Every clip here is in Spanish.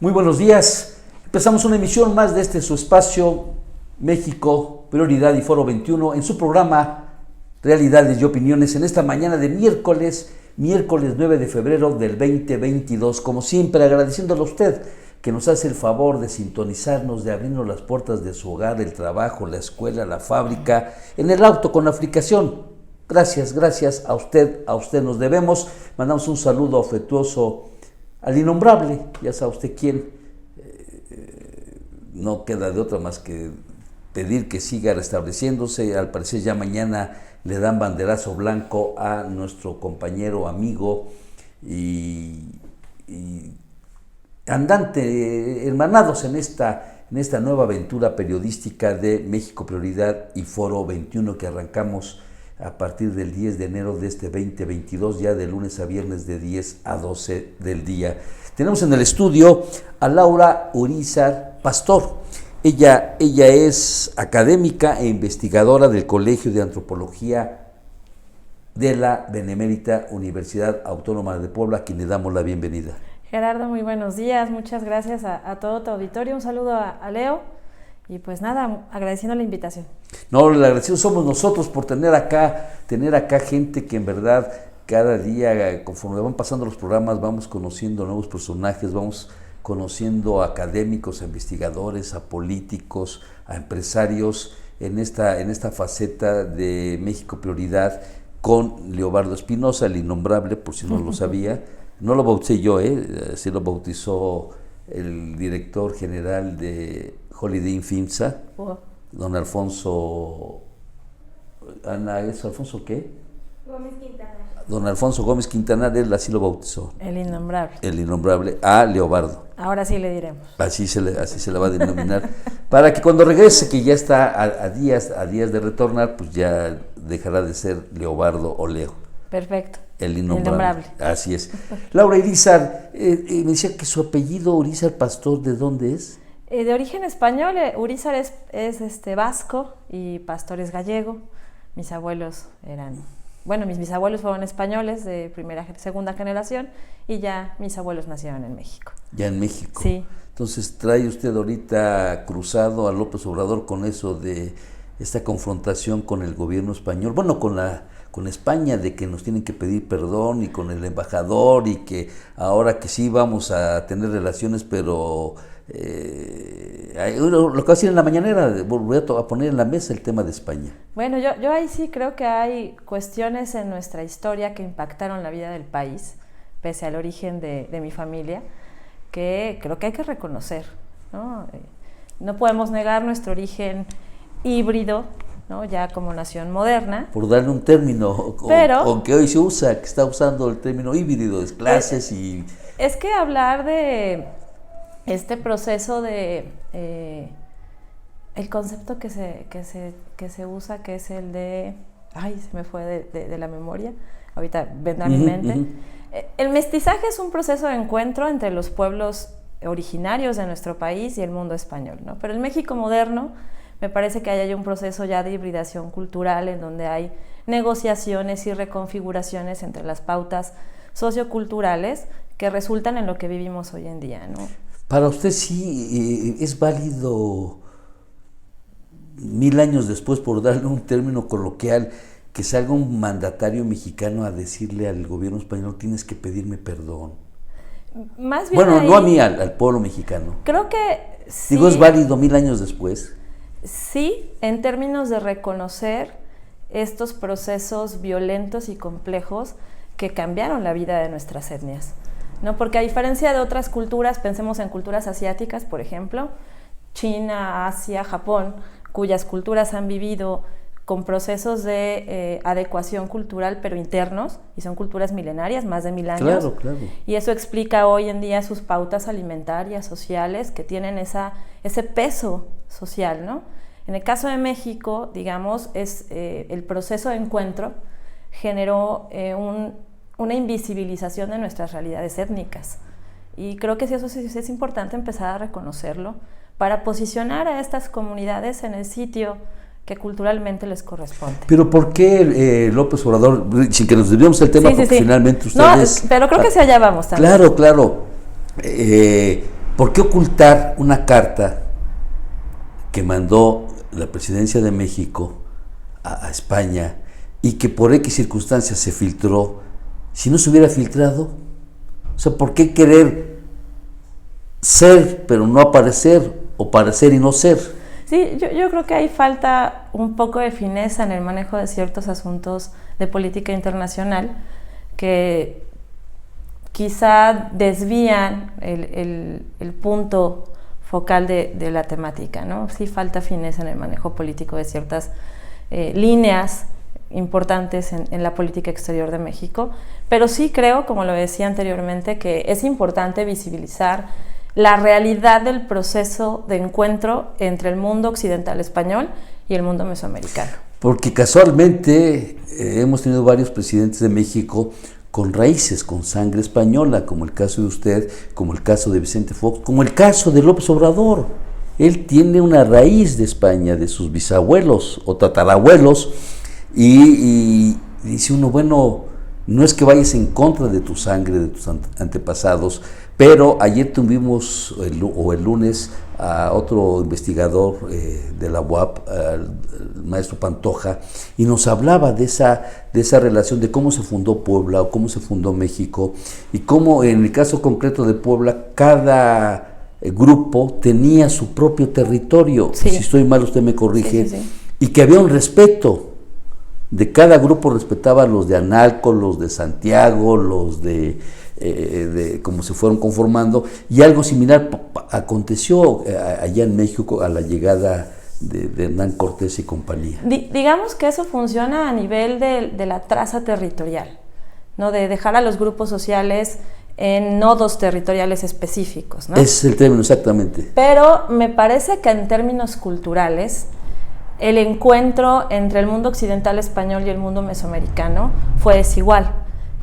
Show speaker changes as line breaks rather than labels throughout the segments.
Muy buenos días. Empezamos una emisión más de su espacio México, Prioridad y Foro 21 en su programa Realidades y Opiniones en esta mañana de miércoles 9 de febrero del 2022. Como siempre, agradeciéndole a usted que nos hace el favor de sintonizarnos, de abrirnos las puertas de su hogar, el trabajo, la escuela, la fábrica, en el auto con la aplicación. Gracias a usted nos debemos. Mandamos un saludo afectuoso al innombrable, ya sabe usted quién. No queda de otra más que pedir que siga restableciéndose. Al parecer ya mañana le dan banderazo blanco a nuestro compañero, amigo y andante, hermanados en esta nueva aventura periodística de México Prioridad y Foro 21 que arrancamos a partir del 10 de enero de este 2022, ya de lunes a viernes de 10 a 12 del día. Tenemos en el estudio a Laura Urizar Pastor. Ella es académica e investigadora del Colegio de Antropología de la Benemérita Universidad Autónoma de Puebla, a quien le damos la bienvenida.
Gerardo, muy buenos días, muchas gracias a todo tu auditorio, un saludo a Leo. Y pues nada, agradeciendo la invitación. No, el agradecido somos nosotros por tener acá
gente que en verdad cada día, conforme van pasando los programas, vamos conociendo nuevos personajes, vamos conociendo a académicos, a investigadores, a políticos, a empresarios en esta faceta de México Prioridad con Leobardo Espinosa, el innombrable, por si no lo sabía. No lo bauticé yo, sí lo bautizó el director general de Holiday Inn FIMSA, don Alfonso. Ana, ¿es Alfonso qué?
Gómez Quintanar.
Don Alfonso Gómez Quintanar, él así lo bautizó.
El innombrable.
El innombrable, a Leobardo.
Ahora sí le diremos.
Así se le va a denominar. Para que cuando regrese, que ya está a días de retornar, pues ya dejará de ser Leobardo o Leo.
Perfecto.
El innombrable. Así es. Laura Urizar, me decía que su apellido Urizar Pastor, ¿de dónde es?
De origen español. Urizar es vasco y Pastor es gallego. Mis abuelos mis bisabuelos fueron españoles de segunda generación y ya mis abuelos nacieron en México.
Ya en México.
Sí.
Entonces trae usted ahorita cruzado a López Obrador con eso de esta confrontación con el gobierno español, bueno, con España, de que nos tienen que pedir perdón, y con el embajador, y que ahora que sí vamos a tener relaciones, pero lo que va a decir en la mañanera, volver a poner en la mesa el tema de España.
Bueno, yo ahí sí creo que hay cuestiones en nuestra historia que impactaron la vida del país, pese al origen de mi familia, que creo que hay que reconocer, ¿no? No podemos negar nuestro origen híbrido, ¿no? Ya como nación moderna.
Por darle un término, aunque hoy se usa, que está usando el término híbrido, es clases y...
Es que hablar de este proceso de... el concepto que se usa, que es el de... Ay, se me fue de la memoria, ahorita vendrá a mi mente. El mestizaje es un proceso de encuentro entre los pueblos originarios de nuestro país y el mundo español, ¿no? Pero el México moderno, me parece que hay un proceso ya de hibridación cultural en donde hay negociaciones y reconfiguraciones entre las pautas socioculturales que resultan en lo que vivimos hoy en día, ¿no?
Para usted sí es válido 1000 años después, por darle un término coloquial, que salga un mandatario mexicano a decirle al gobierno español: tienes que pedirme perdón.
Más bien
no a mí, al pueblo mexicano.
Creo que sí.
Digo, ¿es válido 1000 años después?
Sí, en términos de reconocer estos procesos violentos y complejos que cambiaron la vida de nuestras etnias, ¿no? Porque a diferencia de otras culturas, pensemos en culturas asiáticas, por ejemplo, China, Asia, Japón, cuyas culturas han vivido con procesos de adecuación cultural, pero internos, y son culturas milenarias, más de 1000 años.
Claro.
Y eso explica hoy en día sus pautas alimentarias, sociales, que tienen ese peso social, ¿no? En el caso de México, digamos, el proceso de encuentro generó una invisibilización de nuestras realidades étnicas. Y creo que sí, eso sí es importante empezar a reconocerlo para posicionar a estas comunidades en el sitio que culturalmente les corresponde.
Pero ¿por qué López Obrador, sin que nos desviemos el tema,
sí,
porque
sí.
finalmente ustedes...
No, pero creo que hacia allá vamos también.
Claro. ¿Por qué ocultar una carta que mandó la presidencia de México a España y que por X circunstancias se filtró? Si no se hubiera filtrado, o sea, ¿por qué querer ser pero no aparecer, o parecer y no ser?
Sí, yo creo que ahí falta un poco de fineza en el manejo de ciertos asuntos de política internacional que quizá desvían el punto focal de la temática, ¿no? Sí falta fineza en el manejo político de ciertas líneas importantes en la política exterior de México, pero sí creo, como lo decía anteriormente, que es importante visibilizar la realidad del proceso de encuentro entre el mundo occidental español y el mundo mesoamericano.
Porque casualmente hemos tenido varios presidentes de México con raíces, con sangre española, como el caso de usted, como el caso de Vicente Fox, como el caso de López Obrador. Él tiene una raíz de España, de sus bisabuelos o tatarabuelos, y dice uno, bueno, no es que vayas en contra de tu sangre, de tus antepasados, pero ayer tuvimos, el lunes, a otro investigador de la UAP, el maestro Pantoja, y nos hablaba de esa relación, de cómo se fundó Puebla o cómo se fundó México, y cómo en el caso concreto de Puebla, cada grupo tenía su propio territorio.
Sí.
Si estoy mal, usted me corrige.
Sí.
Y que había un respeto. De cada grupo respetaba los de Analco, los de Santiago, los de cómo se fueron conformando, y algo similar aconteció allá en México a la llegada de Hernán Cortés y compañía.
Digamos que eso funciona a nivel de la traza territorial, ¿no? De dejar a los grupos sociales en nodos territoriales específicos, ¿no?
Es el término, exactamente.
Pero me parece que en términos culturales, el encuentro entre el mundo occidental español y el mundo mesoamericano fue desigual.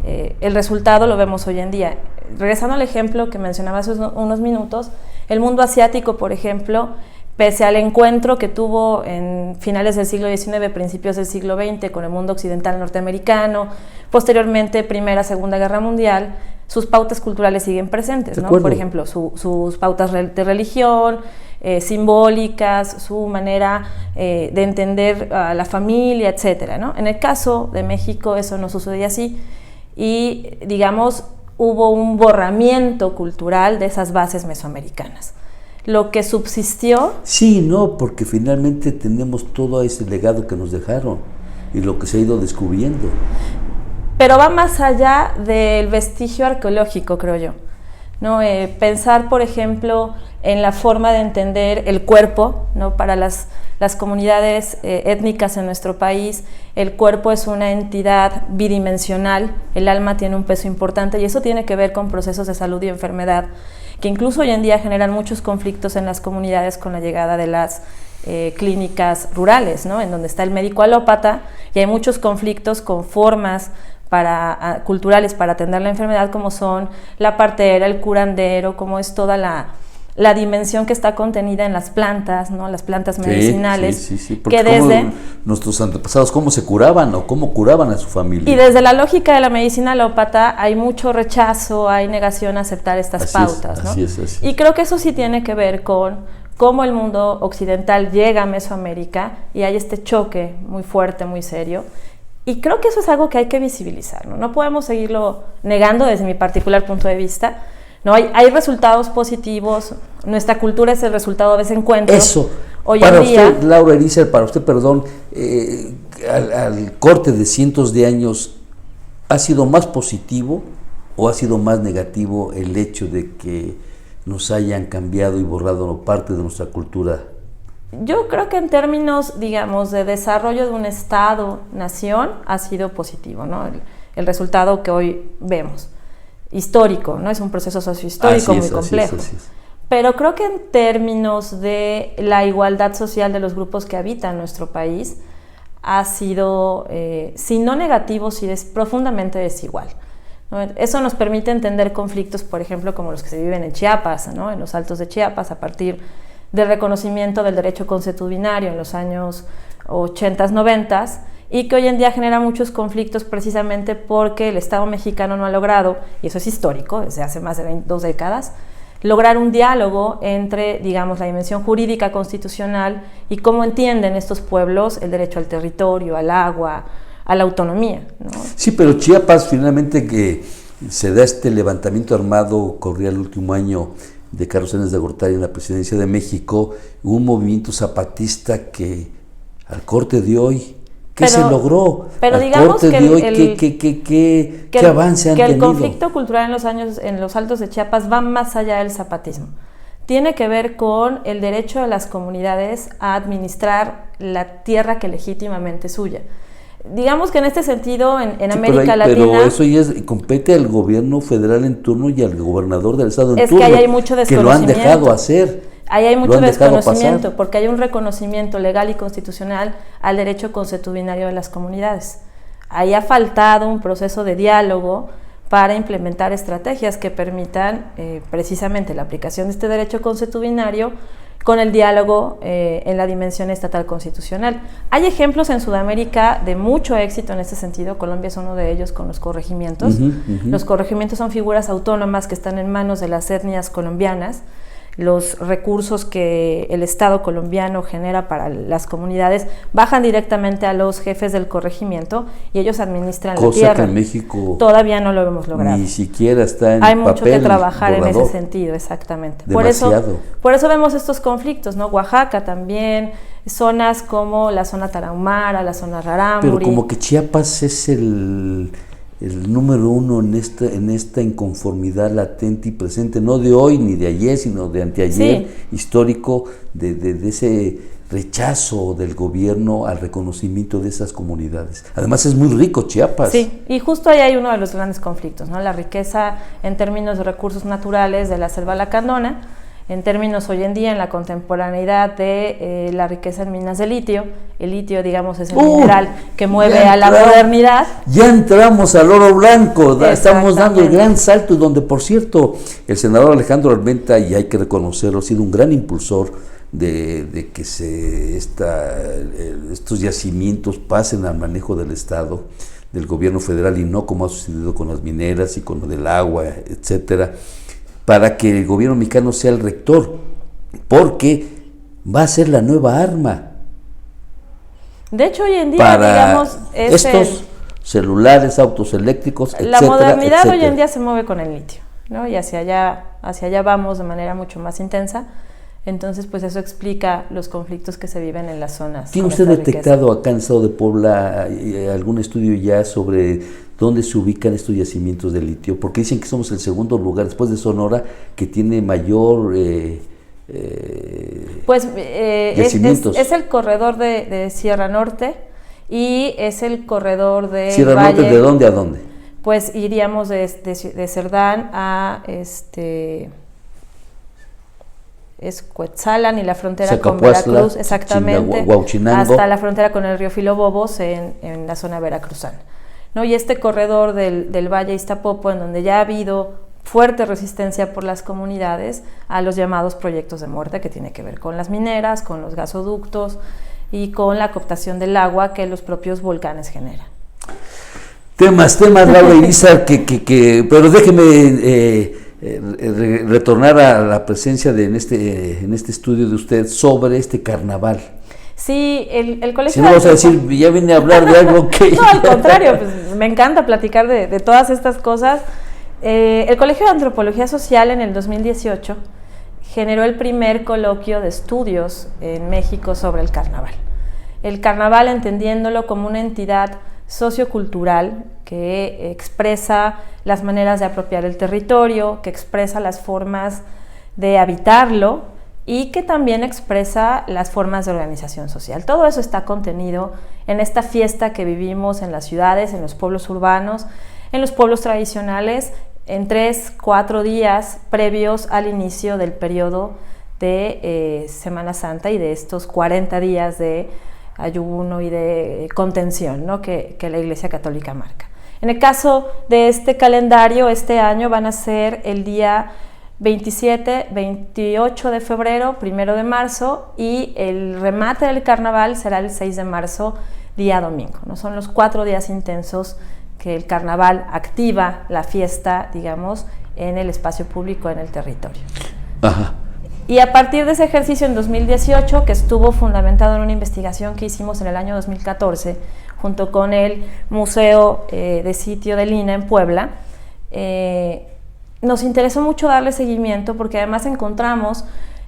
El resultado lo vemos hoy en día. Regresando al ejemplo que mencionaba hace unos minutos, el mundo asiático, por ejemplo, pese al encuentro que tuvo en finales del siglo XIX, principios del siglo XX, con el mundo occidental norteamericano, posteriormente Primera, Segunda Guerra Mundial, sus pautas culturales siguen presentes, ¿no? Por ejemplo, sus pautas de religión, simbólicas, su manera de entender a la familia, etcétera, ¿no? En el caso de México eso no sucedía así y, digamos, hubo un borramiento cultural de esas bases mesoamericanas. Lo que subsistió...
Sí, no, porque finalmente tenemos todo ese legado que nos dejaron y lo que se ha ido descubriendo.
Pero va más allá del vestigio arqueológico, creo yo, ¿no? Pensar, por ejemplo, en la forma de entender el cuerpo, ¿no? Para las comunidades étnicas en nuestro país, el cuerpo es una entidad bidimensional, el alma tiene un peso importante y eso tiene que ver con procesos de salud y enfermedad que incluso hoy en día generan muchos conflictos en las comunidades con la llegada de las clínicas rurales, ¿no? En donde está el médico alópata y hay muchos conflictos con formas culturales para atender la enfermedad, como son la partera, el curandero, como es toda la dimensión que está contenida en las plantas, ¿no? Las plantas medicinales.
Sí. Porque que nuestros antepasados, ¿cómo se curaban o cómo curaban a su familia?
Y desde la lógica de la medicina alópata hay mucho rechazo, hay negación a aceptar estas pautas, ¿no?
Así es.
Y creo que eso sí tiene que ver con cómo el mundo occidental llega a Mesoamérica y hay este choque muy fuerte, muy serio. Y creo que eso es algo que hay que visibilizar, ¿no? No podemos seguirlo negando desde mi particular punto de vista. No, hay resultados positivos, nuestra cultura es el resultado de ese encuentro.
Eso,
hoy
para
en día,
usted, Laura Elícer, para usted, perdón, al corte de cientos de años, ¿ha sido más positivo o ha sido más negativo el hecho de que nos hayan cambiado y borrado parte de nuestra cultura?
Yo creo que en términos, digamos, de desarrollo de un Estado-nación ha sido positivo, ¿no? El resultado que hoy vemos. Histórico, ¿no? Es un proceso sociohistórico muy complejo. Así es. Pero creo que en términos de la igualdad social de los grupos que habitan nuestro país, ha sido, si no negativo, sí es profundamente desigual, ¿no? Eso nos permite entender conflictos, por ejemplo, como los que se viven en Chiapas, ¿no? En los Altos de Chiapas, a partir del reconocimiento del derecho consuetudinario en los años 80s, 90s, y que hoy en día genera muchos conflictos precisamente porque el Estado mexicano no ha logrado, y eso es histórico, desde hace más de 2 décadas, lograr un diálogo entre, digamos, la dimensión jurídica constitucional y cómo entienden estos pueblos el derecho al territorio, al agua, a la autonomía, ¿no?
Sí, pero Chiapas finalmente que se da este levantamiento armado, corría el último año de Carlos Salinas de Gortari en la presidencia de México, hubo un movimiento zapatista que al corte de hoy, ¿qué se logró?
Pero
al
digamos
corte
que
de hoy, ¿qué avance han tenido?
Que el conflicto cultural en los Altos de Chiapas va más allá del zapatismo. Tiene que ver con el derecho de las comunidades a administrar la tierra que legítimamente es suya. Digamos que en este sentido, en América Latina...
Pero eso ya compete al gobierno federal en turno y al gobernador del estado en turno.
Es que ahí hay mucho desconocimiento.
Que lo han dejado hacer.
Ahí hay mucho desconocimiento, porque hay un reconocimiento legal y constitucional al derecho consuetudinario de las comunidades. Ahí ha faltado un proceso de diálogo para implementar estrategias que permitan precisamente la aplicación de este derecho consuetudinario con el diálogo en la dimensión estatal constitucional. Hay ejemplos en Sudamérica de mucho éxito en este sentido. Colombia es uno de ellos con los corregimientos. Los corregimientos son figuras autónomas que están en manos de las etnias colombianas. Los recursos que el Estado colombiano genera para las comunidades bajan directamente a los jefes del corregimiento y ellos administran la tierra.
Cosa que en México
todavía no lo hemos logrado.
Ni siquiera está en
Hay
papel.
Hay mucho que trabajar
borrador.
En ese sentido, exactamente.
Demasiado.
Por eso vemos estos conflictos, ¿no? Oaxaca también, zonas como la zona tarahumara, la zona rarámuri.
Pero como que Chiapas es el número uno en esta inconformidad latente y presente, no de hoy ni de ayer, sino de anteayer, histórico, de ese rechazo del gobierno al reconocimiento de esas comunidades. Además es muy rico Chiapas.
Sí, y justo ahí hay uno de los grandes conflictos, ¿no? La riqueza en términos de recursos naturales de la selva lacandona, en términos hoy en día, en la contemporaneidad de la riqueza en minas de litio. El litio, digamos, es el mineral que mueve a la modernidad.
Ya entramos al oro blanco, estamos dando el gran salto, donde, por cierto, el senador Alejandro Armenta, y hay que reconocerlo, ha sido un gran impulsor de que estos yacimientos pasen al manejo del Estado, del gobierno federal, y no como ha sucedido con las mineras y con lo del agua, etcétera, para que el gobierno mexicano sea el rector, porque va a ser la nueva arma.
De hecho, hoy en día,
para
digamos,
estos celulares, autos eléctricos, etcétera.
La modernidad hoy en día se mueve con el litio, ¿no? Y hacia allá vamos de manera mucho más intensa. Entonces, pues eso explica los conflictos que se viven en las zonas.
¿Tiene usted detectado acá en el estado de Puebla algún estudio ya sobre dónde se ubican estos yacimientos de litio? Porque dicen que somos el segundo lugar, después de Sonora, que tiene mayor yacimientos.
Es el corredor de Sierra Norte y es el corredor de
¿Sierra Norte de dónde a dónde?
Pues iríamos de Cerdán a es Cuetzalan y la frontera con Veracruz, exactamente, hasta la frontera con el río Filobobos en la zona veracruzana, ¿no? Y este corredor del Valle Iztapopo, en donde ya ha habido fuerte resistencia por las comunidades a los llamados proyectos de muerte, que tiene que ver con las mineras, con los gasoductos y con la cooptación del agua que los propios volcanes generan.
Temas, Laura Irizar, pero déjeme retornar a la presencia en este estudio de usted sobre este carnaval.
Sí, el colegio...
Si no vas a decir, ya vine a hablar de algo que...
No, al contrario, pues me encanta platicar de todas estas cosas. El Colegio de Antropología Social en el 2018 generó el primer coloquio de estudios en México sobre el carnaval. El carnaval entendiéndolo como una entidad sociocultural que expresa las maneras de apropiar el territorio, que expresa las formas de habitarlo y que también expresa las formas de organización social. Todo eso está contenido en esta fiesta que vivimos en las ciudades, en los pueblos urbanos, en los pueblos tradicionales, en 3-4 días previos al inicio del periodo de Semana Santa y de estos 40 días de ayuno y de contención, ¿no? que la Iglesia Católica marca. En el caso de este calendario, este año van a ser el día 27, 28 de febrero, 1 de marzo, y el remate del carnaval será el 6 de marzo, día domingo, ¿no? Son los 4 días intensos que el carnaval activa la fiesta, digamos, en el espacio público, en el territorio.
Ajá.
Y a partir de ese ejercicio en 2018, que estuvo fundamentado en una investigación que hicimos en el año 2014, junto con el Museo de Sitio del INA en Puebla, nos interesó mucho darle seguimiento porque además encontramos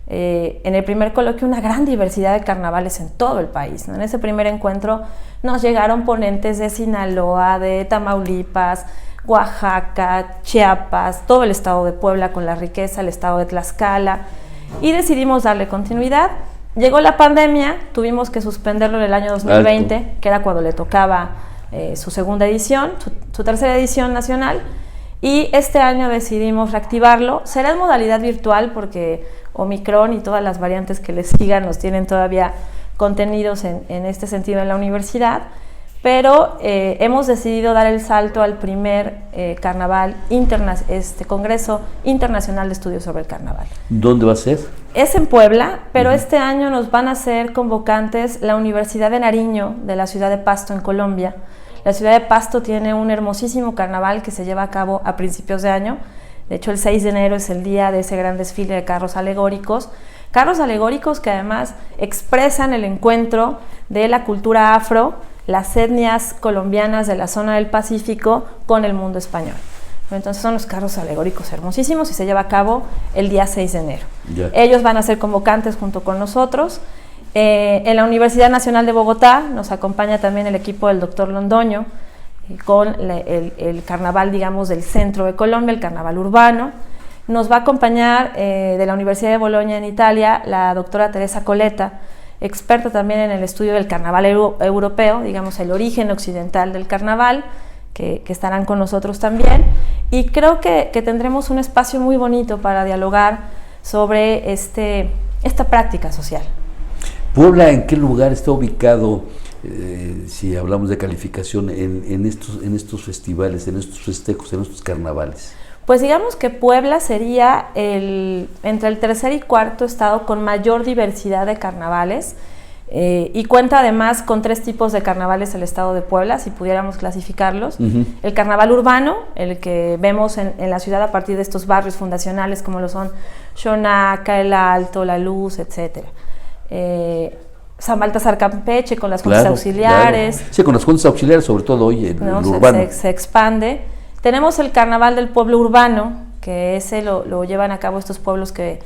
en el primer coloquio una gran diversidad de carnavales en todo el país, ¿no? En ese primer encuentro nos llegaron ponentes de Sinaloa, de Tamaulipas, Oaxaca, Chiapas, todo el estado de Puebla con la riqueza, el estado de Tlaxcala, y decidimos darle continuidad. Llegó la pandemia, tuvimos que suspenderlo en el año 2020, Alto. Que era cuando le tocaba su segunda edición, su tercera edición nacional, y este año decidimos reactivarlo. Será en modalidad virtual porque Omicron y todas las variantes que le sigan nos tienen todavía contenidos en este sentido en la universidad, pero hemos decidido dar el salto al primer carnaval, Congreso Internacional de Estudios sobre el Carnaval.
¿Dónde va a ser?
Es en Puebla, pero este año nos van a ser convocantes la Universidad de Nariño de la ciudad de Pasto en Colombia. La ciudad de Pasto tiene un hermosísimo carnaval que se lleva a cabo a principios de año. De hecho, el 6 de enero es el día de ese gran desfile de carros alegóricos que además expresan el encuentro de la cultura afro, las etnias colombianas de la zona del Pacífico con el mundo español. Entonces son los carros alegóricos hermosísimos y se lleva a cabo el día 6 de enero. Yeah. Ellos van a ser convocantes junto con nosotros. En la Universidad Nacional de Bogotá nos acompaña también el equipo del doctor Londoño con el carnaval, digamos, del centro de Colombia, el carnaval urbano. Nos va a acompañar de la Universidad de Bolonia en Italia la doctora Teresa Coletta, experta también en el estudio del carnaval europeo, digamos el origen occidental del carnaval, que estarán con nosotros también. Y creo que tendremos un espacio muy bonito para dialogar sobre esta práctica social.
¿Puebla en qué lugar está ubicado, si hablamos de calificación, en estos festivales, en estos festejos, en estos carnavales?
Pues digamos que Puebla sería entre el tercer y cuarto estado con mayor diversidad de carnavales, y cuenta además con 3 tipos de carnavales el estado de Puebla, si pudiéramos clasificarlos. El carnaval urbano, el que vemos en la ciudad a partir de estos barrios fundacionales como lo son Xonaca, El Alto, La Luz, etcétera. San Baltasar Campeche con las juntas auxiliares.
Claro. Sí, con las juntas auxiliares, sobre todo hoy en el urbano.
Se expande. Tenemos el carnaval del pueblo urbano, que ese lo llevan a cabo estos pueblos que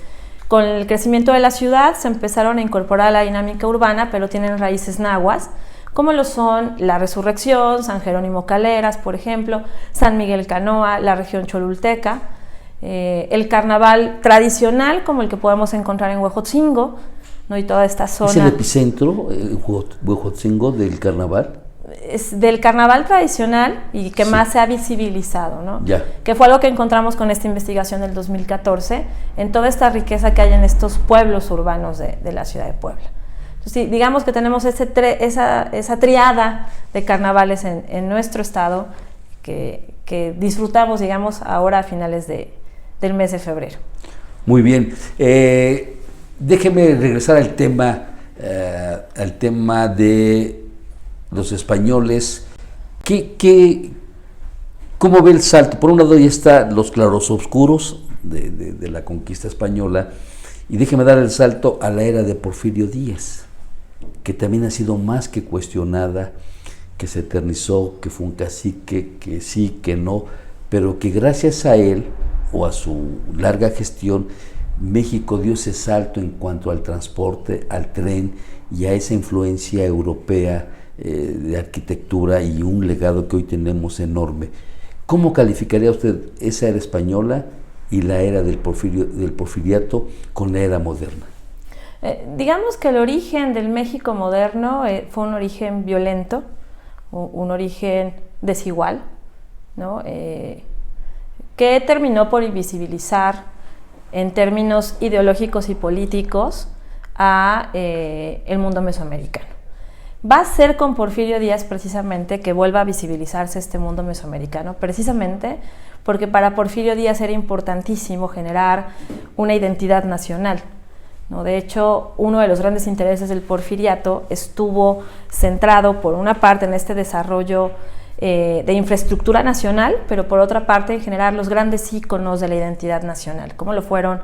con el crecimiento de la ciudad se empezaron a incorporar a la dinámica urbana, pero tienen raíces nahuas, como lo son La Resurrección, San Jerónimo Caleras, por ejemplo, San Miguel Canoa, la región cholulteca, el carnaval tradicional, como el que podemos encontrar en Huejotzingo, ¿no? Y toda esta zona.
¿Es el epicentro, Huejotzingo, del carnaval?
Es del carnaval tradicional y que más se ha visibilizado, ¿no?
Ya.
Que fue algo que encontramos con esta investigación del 2014, en toda esta riqueza que hay en estos pueblos urbanos de la ciudad de Puebla. Entonces, sí, digamos que tenemos esa triada de carnavales en nuestro estado que disfrutamos, digamos, ahora a finales del mes de febrero.
Muy bien. Déjeme regresar al tema de los españoles. ¿Cómo ve el salto? Por un lado ya están los claroscuros de la conquista española, y déjeme dar el salto a la era de Porfirio Díaz, que también ha sido más que cuestionada, que se eternizó, que fue un cacique, que sí, que no, pero que gracias a él o a su larga gestión, México dio ese salto en cuanto al transporte, al tren y a esa influencia europea de arquitectura y un legado que hoy tenemos enorme. ¿Cómo calificaría usted esa era española y la era del porfiriato con la era moderna?
Digamos que el origen del México moderno fue un origen violento, un origen desigual, ¿no? Que terminó por invisibilizar en términos ideológicos y políticos a el mundo mesoamericano. Va a ser con Porfirio Díaz precisamente que vuelva a visibilizarse este mundo mesoamericano, precisamente porque para Porfirio Díaz era importantísimo generar una identidad nacional, ¿no? De hecho, uno de los grandes intereses del porfiriato estuvo centrado por una parte en este desarrollo de infraestructura nacional, pero por otra parte en generar los grandes íconos de la identidad nacional, como lo fueron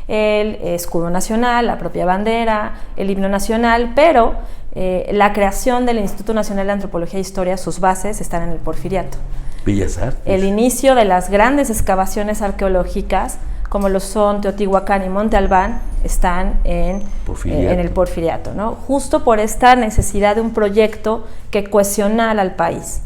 el escudo nacional, la propia bandera, el himno nacional, pero la creación del Instituto Nacional de Antropología e Historia, sus bases están en el Porfiriato.
Bellas Artes.
El inicio de las grandes excavaciones arqueológicas, como lo son Teotihuacán y Monte Albán, están en el Porfiriato, ¿no? Justo por esta necesidad de un proyecto que cohesionara al país.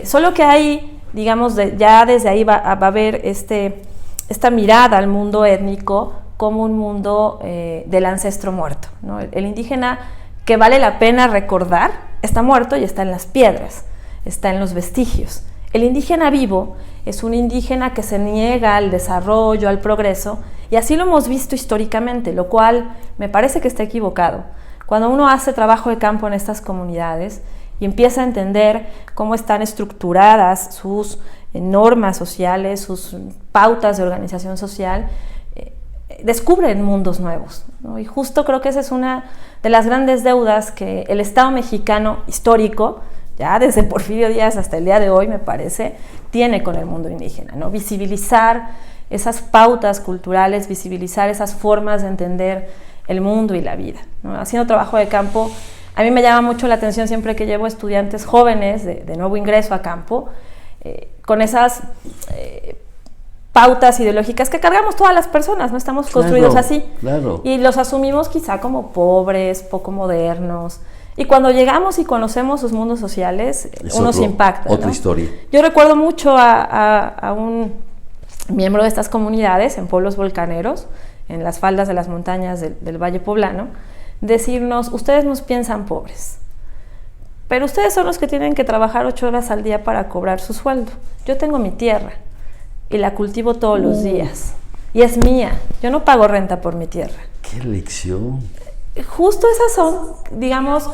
Solo que ahí, digamos, ya desde ahí va a haber esta mirada al mundo étnico como un mundo del ancestro muerto, ¿no? El indígena que vale la pena recordar está muerto y está en las piedras, está en los vestigios. El indígena vivo es un indígena que se niega al desarrollo, al progreso, y así lo hemos visto históricamente, lo cual me parece que está equivocado. Cuando uno hace trabajo de campo en estas comunidades y empieza a entender cómo están estructuradas sus normas sociales, sus pautas de organización social, descubren mundos nuevos, ¿no? Y justo creo que esa es una de las grandes deudas que el Estado mexicano histórico, ya desde Porfirio Díaz hasta el día de hoy, me parece, tiene con el mundo indígena, ¿no? Visibilizar esas pautas culturales, visibilizar esas formas de entender el mundo y la vida, ¿no? Haciendo trabajo de campo, a mí me llama mucho la atención siempre que llevo estudiantes jóvenes de nuevo ingreso a campo, con esas pautas ideológicas que cargamos todas las personas, no estamos construidos así, y los asumimos quizá como pobres, poco modernos. Y cuando llegamos y conocemos sus mundos sociales, uno se impacta,
otra
¿no?
historia.
Yo recuerdo mucho a un miembro de estas comunidades en pueblos volcaneros, en las faldas de las montañas del Valle Poblano, decirnos: ustedes nos piensan pobres, pero ustedes son los que tienen que trabajar 8 horas al día para cobrar su sueldo. Yo tengo mi tierra y la cultivo todos los días, y es mía, yo no pago renta por mi tierra.
¡Qué lección!
Justo esas son, digamos,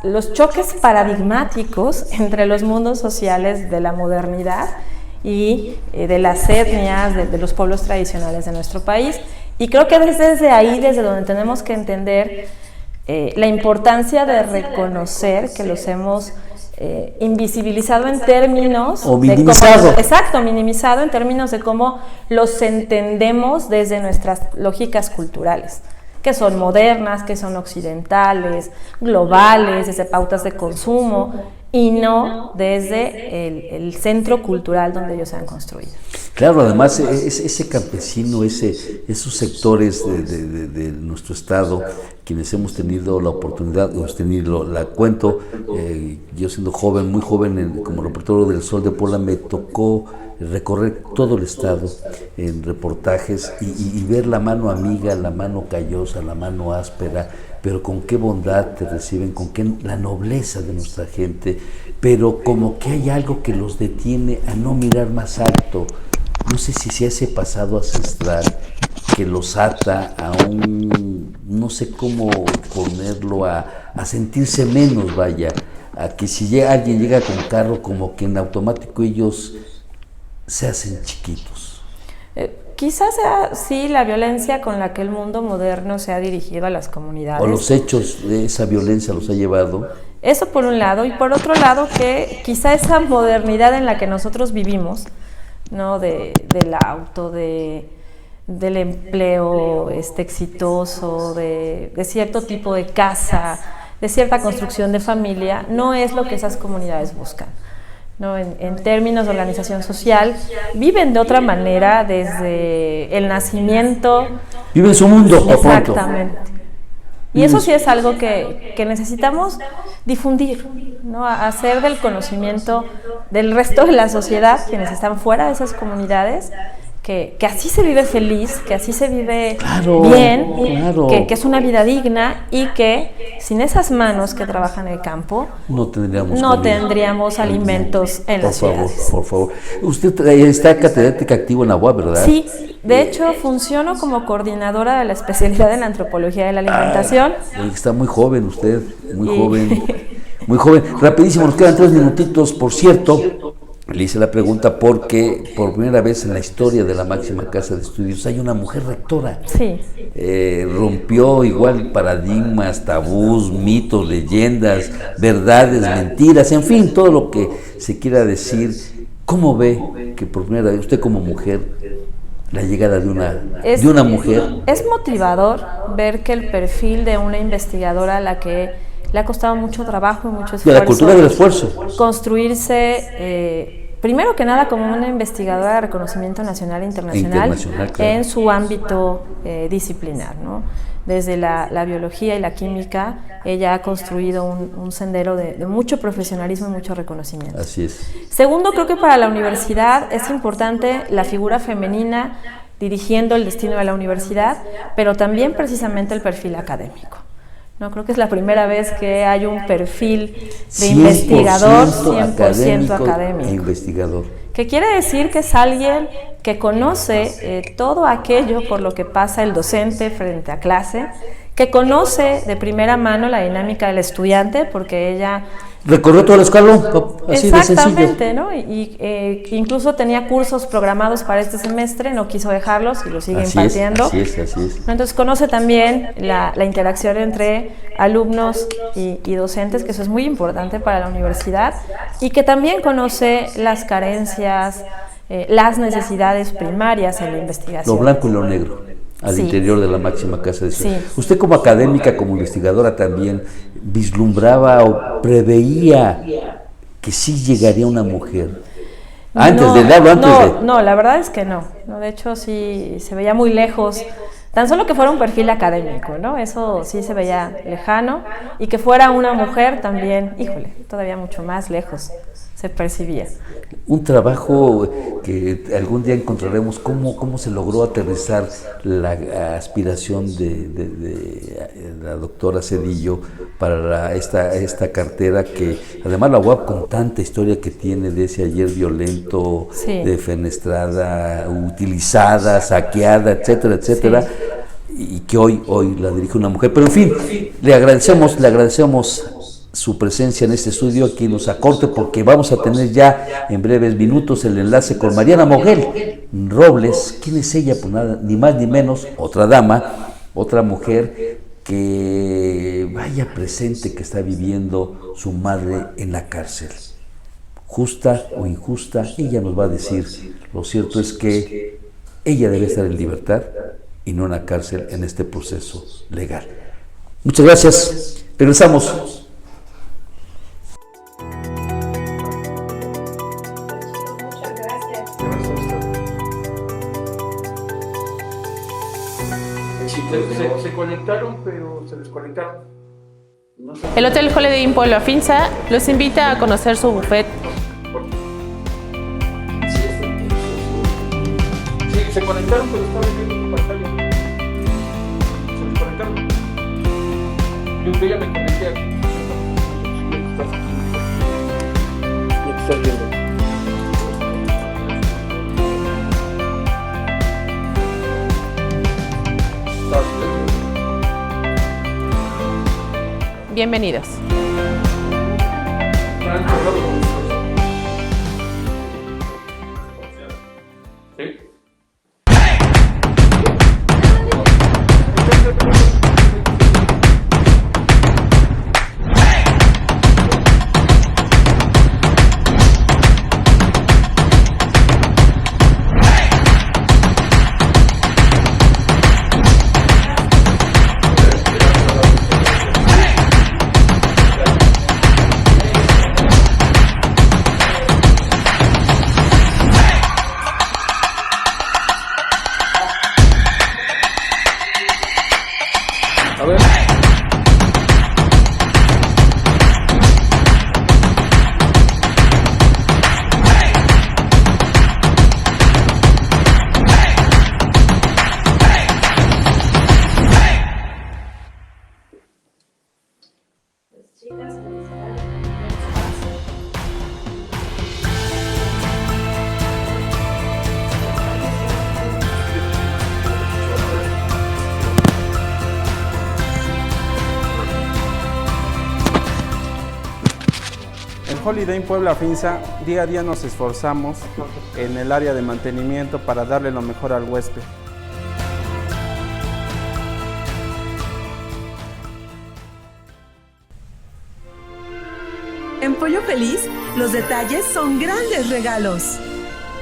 los choques paradigmáticos entre los mundos sociales de la modernidad y de las etnias, de los pueblos tradicionales de nuestro país. Y creo que desde ahí, desde donde tenemos que entender la importancia de reconocer que los hemos invisibilizado en términos...
O minimizado.
Exacto, minimizado en términos de cómo los entendemos desde nuestras lógicas culturales, que son modernas, que son occidentales, globales, desde pautas de consumo, y no desde el centro cultural donde ellos se han construido.
Claro, además ese campesino, esos sectores de nuestro estado, quienes hemos tenido la oportunidad, la cuento, yo siendo joven, muy joven, como reportero del Sol de Puebla, me tocó recorrer todo el estado en reportajes y ver la mano amiga, la mano callosa, la mano áspera, pero con qué bondad te reciben, con qué la nobleza de nuestra gente, pero como que hay algo que los detiene a no mirar más alto. No sé si sea ese pasado ancestral que los ata a no sé cómo ponerlo, a sentirse menos, vaya, a que si alguien llega con carro, como que en automático ellos se hacen chiquitos.
Quizás sea, sí, la violencia con la que el mundo moderno se ha dirigido a las comunidades.
O los hechos de esa violencia los ha llevado.
Eso por un lado, y por otro lado que quizá esa modernidad en la que nosotros vivimos, ¿no? Del auto, del empleo exitoso, de cierto tipo de casa, de cierta construcción de familia, no es lo que esas comunidades buscan, ¿no? En términos de organización social, viven de otra manera desde el nacimiento.
Viven su mundo.
Exactamente. Y eso sí es algo que necesitamos difundir, ¿no? Hacer del conocimiento del resto de la sociedad, quienes están fuera de esas comunidades, que así se vive feliz, que así se vive bien, que es una vida digna, y que sin esas manos que trabajan en el campo no tendríamos alimentos en las ciudades.
Por favor. Usted está catedrática activo en la UAP, ¿verdad?
Sí, de hecho funciono como coordinadora de la especialidad en antropología de la alimentación.
Está muy joven usted, muy joven. Muy joven. Rapidísimo, nos quedan 3 minutitos, por cierto. Le hice la pregunta porque por primera vez en la historia de la máxima casa de estudios hay una mujer rectora.
Sí.
Rompió igual paradigmas, tabús, mitos, leyendas, verdades, mentiras, en fin, todo lo que se quiera decir. ¿Cómo ve que por primera vez usted como mujer la llegada de una mujer.
Es motivador ver que el perfil de una investigadora a la que le ha costado mucho trabajo y mucho esfuerzo.
De la cultura del esfuerzo.
Construirse, primero que nada, como una investigadora de reconocimiento nacional e internacional claro. En su ámbito disciplinar, ¿no? Desde la biología y la química, ella ha construido un sendero de mucho profesionalismo y mucho reconocimiento.
Así es.
Segundo, creo que para la universidad es importante la figura femenina dirigiendo el destino de la universidad, pero también precisamente el perfil académico. No, creo que es la primera vez que hay un perfil de investigador 100% académico.
Investigador.
Que quiere decir que es alguien que conoce todo aquello por lo que pasa el docente frente a clase, que conoce de primera mano la dinámica del estudiante, porque ella...
Recorrió todo el escalón, así de sencillo.
Exactamente, ¿no? Y incluso tenía cursos programados para este semestre, no quiso dejarlos y los sigue impartiendo.
Así es.
Entonces conoce también la interacción entre alumnos y docentes, que eso es muy importante para la universidad, y que también conoce las carencias, las necesidades primarias en la investigación.
Lo blanco y lo negro. Al interior de la máxima casa de estudios.
Sí.
Usted como académica, como investigadora también, vislumbraba o preveía que sí llegaría una mujer.
No, la verdad es que no. De hecho, sí se veía muy lejos. Tan solo que fuera un perfil académico, ¿no? Eso sí se veía lejano. Y que fuera una mujer también, híjole, todavía mucho más lejos se percibía.
Un trabajo que algún día encontraremos cómo se logró aterrizar la aspiración de la doctora Zedillo para esta cartera, que además la UAP, con tanta historia que tiene de ese ayer violento,
sí.
Defenestrada, utilizada, saqueada, etcétera, etcétera, sí. Y que hoy la dirige una mujer. Pero en fin, le agradecemos su presencia en este estudio, aquí nos acorte, porque vamos a tener ya en breves minutos el enlace con Mariana Moguel Robles. ¿Quién es ella? Pues nada, ni más ni menos, otra dama, otra mujer que vaya presente que está viviendo su madre en la cárcel. Justa o injusta, ella nos va a decir. Lo cierto es que ella debe estar en libertad y no en la cárcel en este proceso legal. Muchas gracias. Regresamos.
Se conectaron, pero se desconectaron.
El Hotel Holiday Inn Pueblo Afinsa los invita a conocer su buffet.
Sí, se conectaron, pero estaban viendo tu pantalla. Se desconectaron. Yo ya me conecté aquí. Ya te estás viendo.
Bienvenidos.
¿Sí? A ver.
Holiday Inn Puebla Afinsa, día a día nos esforzamos en el área de mantenimiento para darle lo mejor al huésped.
En Pollo Feliz, los detalles son grandes regalos.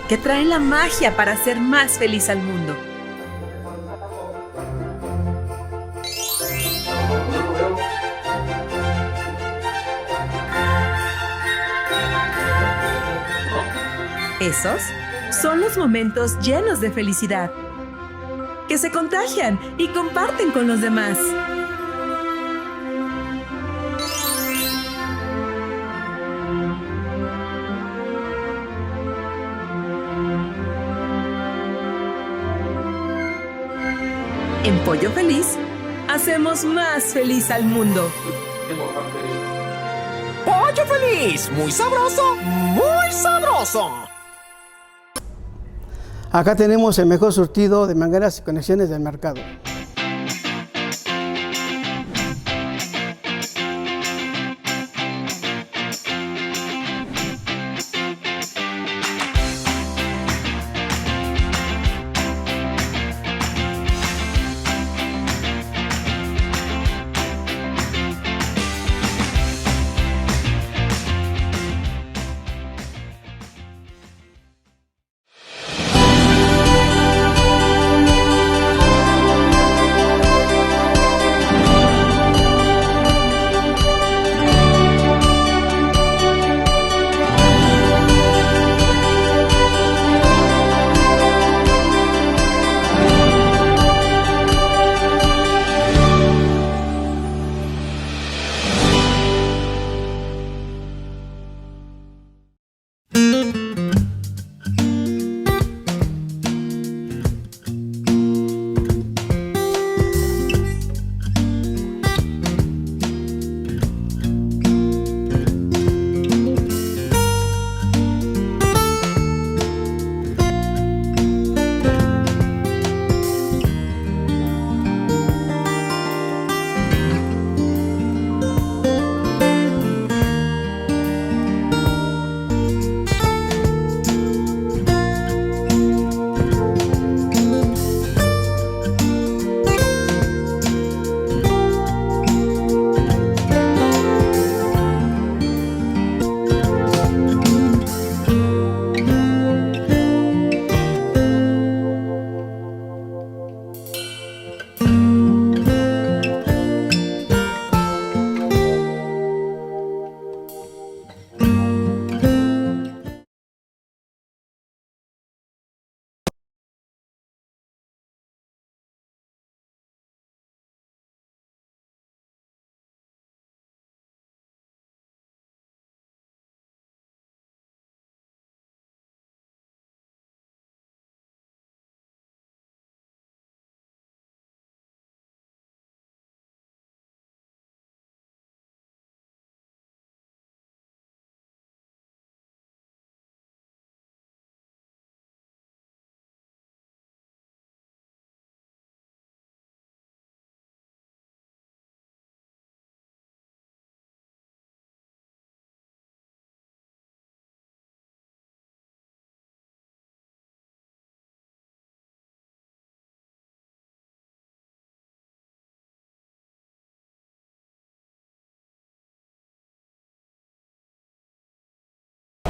que traen la magia para hacer más feliz al mundo. Esos son los momentos llenos de felicidad, que se contagian y comparten con los demás. En Pollo Feliz, hacemos más feliz al mundo.
¡Pollo Feliz! ¡Muy sabroso! ¡Muy sabroso!
Acá tenemos el mejor surtido de mangueras y conexiones del mercado.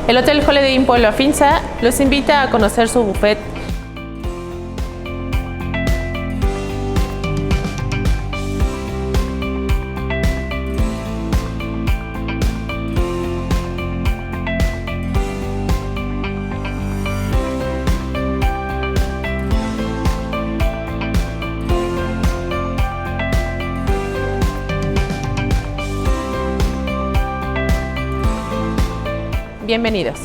El Hotel Holiday Inn Pueblo Afinsa los invita a conocer su buffet. Bienvenidos.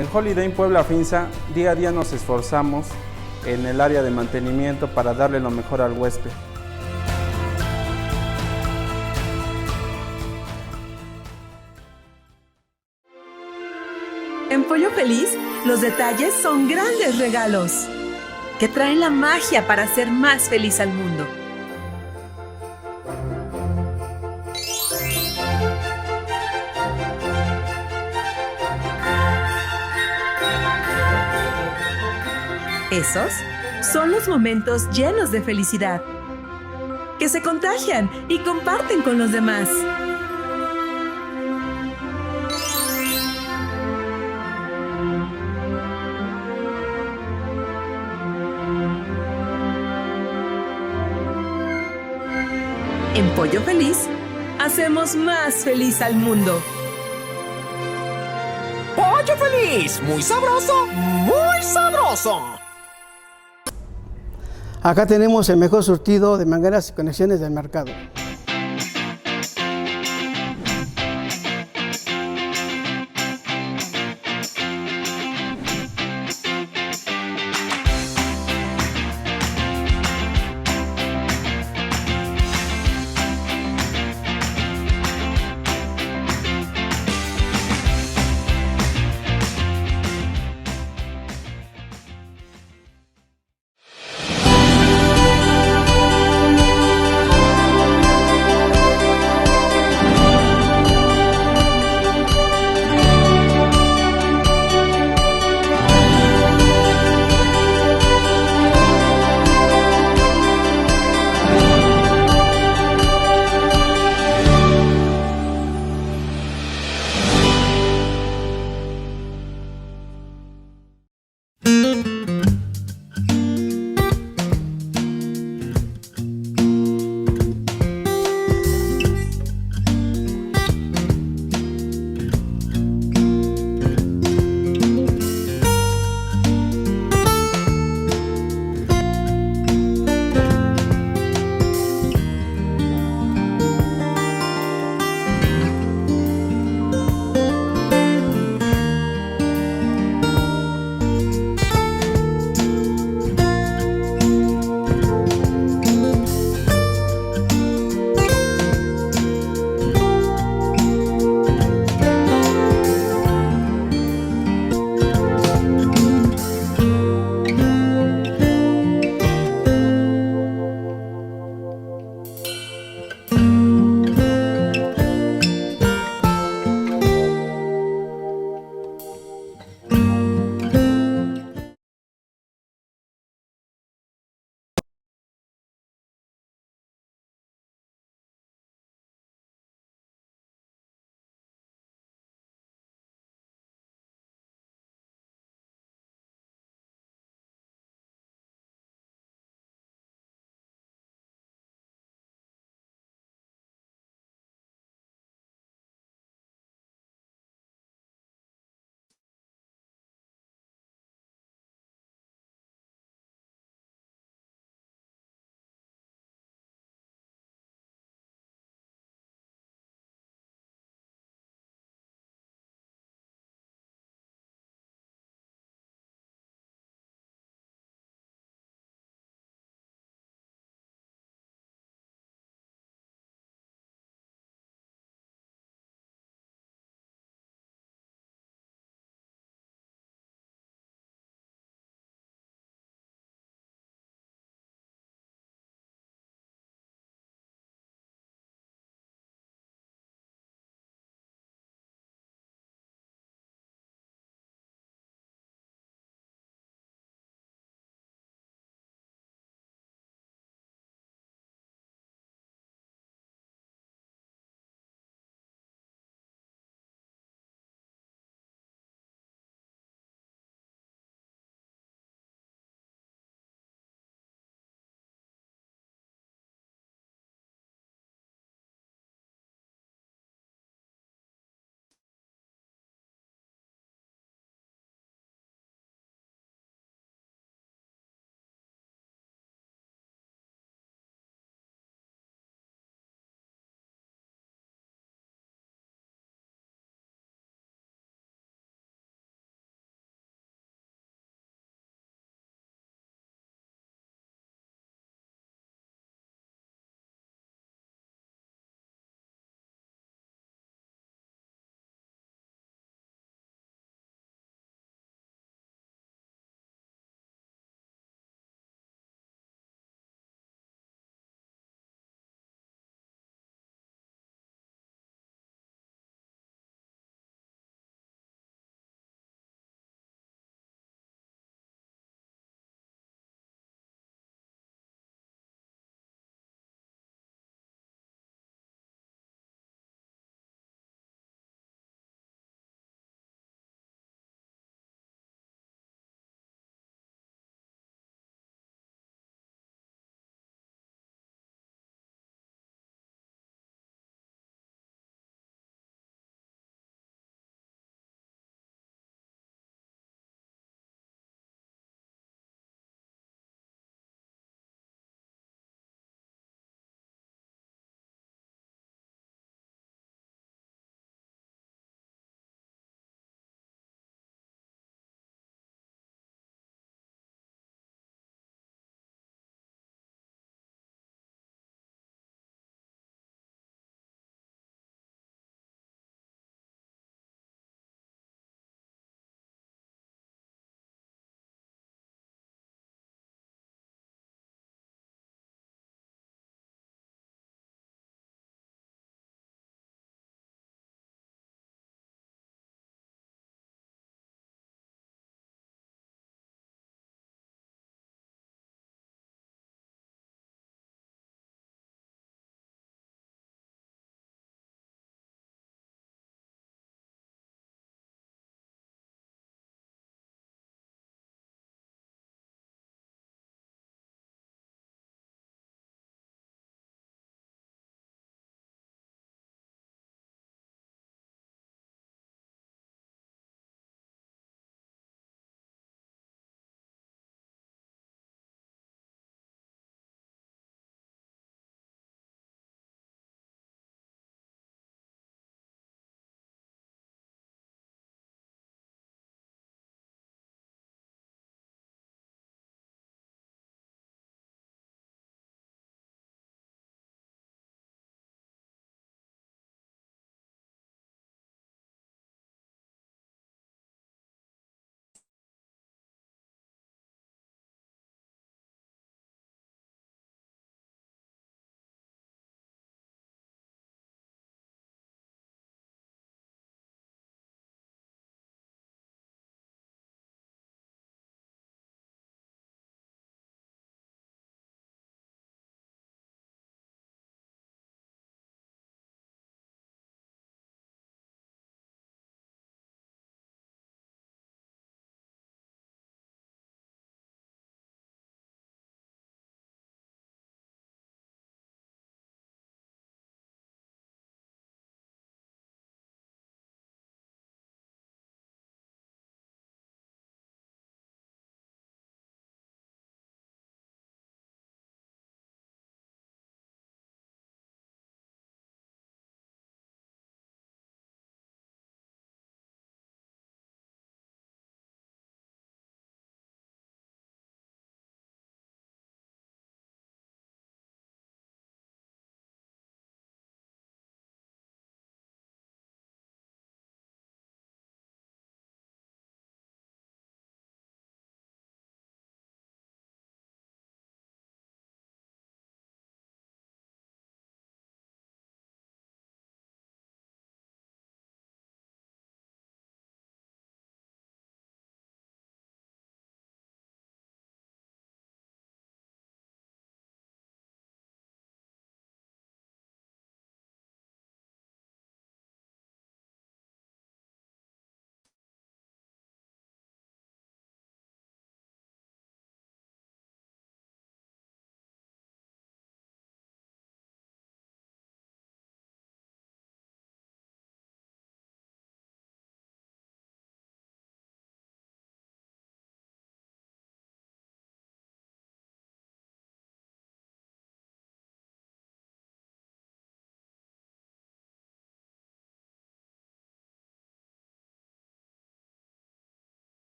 En Holiday Inn Puebla Finza, día a día nos esforzamos en el área de mantenimiento para darle lo mejor al huésped.
En Pollo Feliz, los detalles son grandes regalos que traen la magia para hacer más feliz al mundo. Esos son los momentos llenos de felicidad, que se contagian y comparten con los demás. En Pollo Feliz, hacemos más feliz al mundo.
¡Pollo Feliz! ¡Muy sabroso! ¡Muy sabroso!
Acá tenemos el mejor surtido de mangueras y conexiones del mercado.